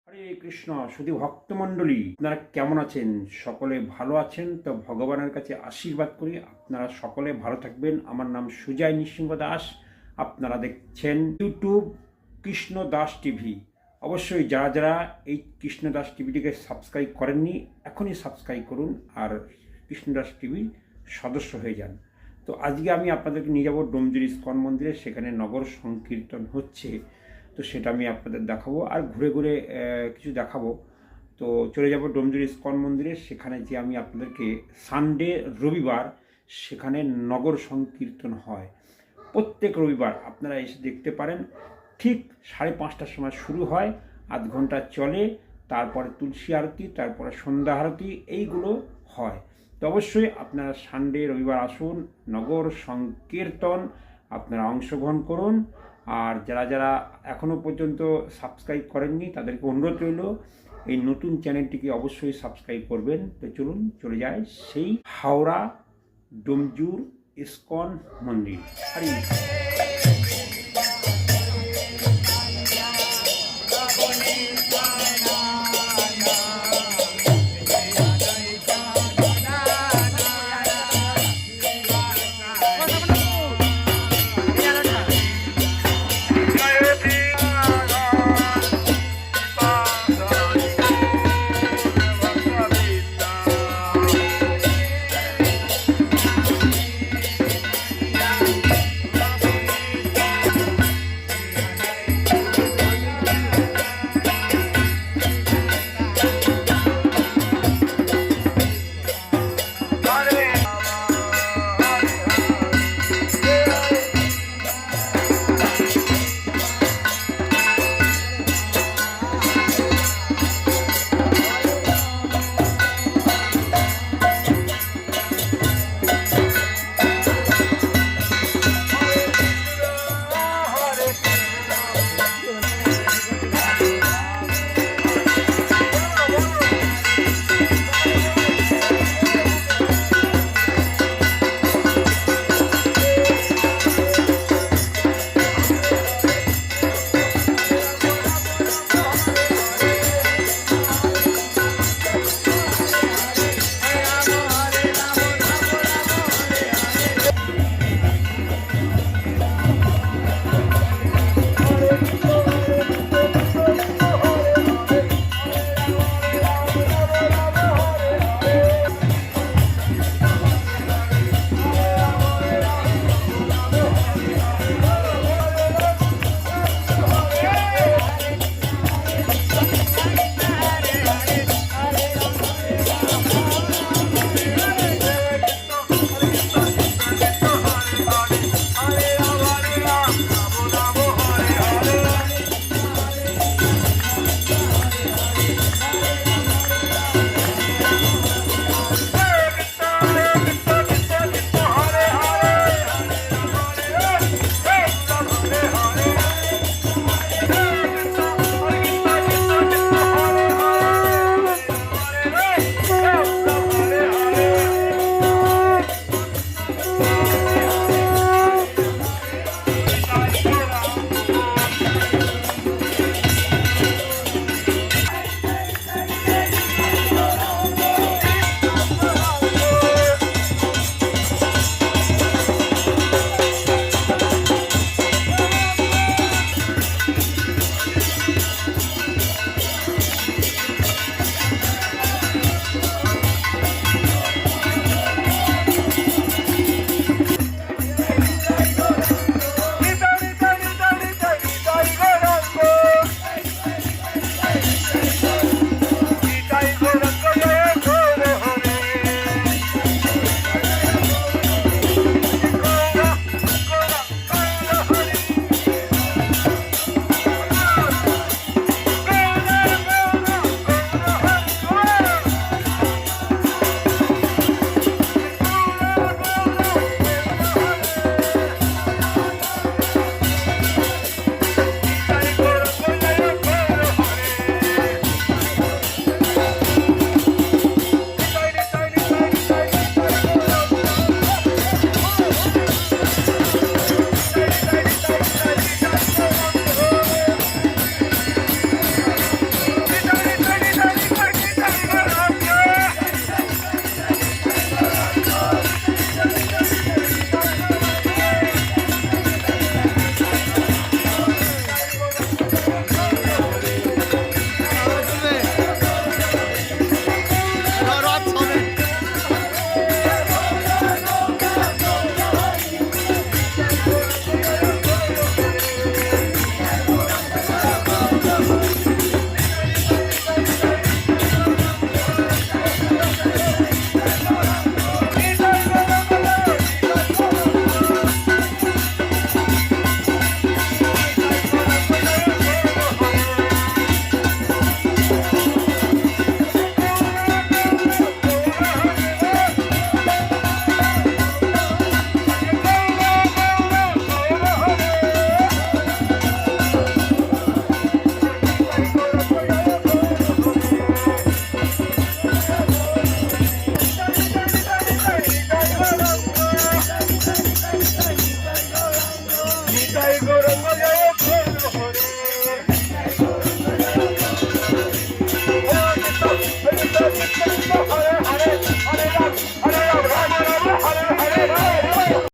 হরে কৃষ্ণ শুধু ভক্তমণ্ডলী, আপনারা কেমন আছেন? সকলে ভালো আছেন তো? ভগবানের কাছে আশীর্বাদ করি আপনারা সকলে ভালো থাকবেন। আমার নাম সুজয় নৃসিংহ দাস। আপনারা দেখছেন ইউটিউব কৃষ্ণ দাস টিভি। অবশ্যই যারা যারা এই কৃষ্ণ দাস টিভিটিকে সাবস্ক্রাইব করেননি, এখনই সাবস্ক্রাইব করুন আর কৃষ্ণ দাস টিভির সদস্য হয়ে যান। তো আজকে আমি আপনাদেরকে নিয়ে যাবো ডোমজুর ইস্কন মন্দিরে। সেখানে নগর সংকীর্তন হচ্ছে, তো সেটা আমি আপনাদের দেখাবো আর ঘুরে ঘুরে কিছু দেখাবো। তো চলে যাব ডোমজুর ইস্কন মন্দিরে। সেখানে যে আমি আপনাদেরকে সানডে রবিবার সেখানে নগর সংকীর্তন হয়। প্রত্যেক রবিবার আপনারা এসে দেখতে পারেন। ঠিক 5:30টার সময় শুরু হয়, আধ ঘন্টা চলে, তারপরে তুলসী আরতি, তারপরে সন্ধ্যা আরতি, এইগুলো হয়। তো অবশ্যই আপনারা সানডে রবিবার আসুন, নগর সংকীর্তন আপনারা অংশগ্রহণ করুন। আর যারা যারা এখনও পর্যন্ত সাবস্ক্রাইব করেননি তাদেরকে অনুরোধ রইল এই নতুন চ্যানেলটিকে অবশ্যই সাবস্ক্রাইব করবেন। তো চলুন চলে যায় সেই হাওড়া ডোমজুর ইস্কন মন্দির। হরি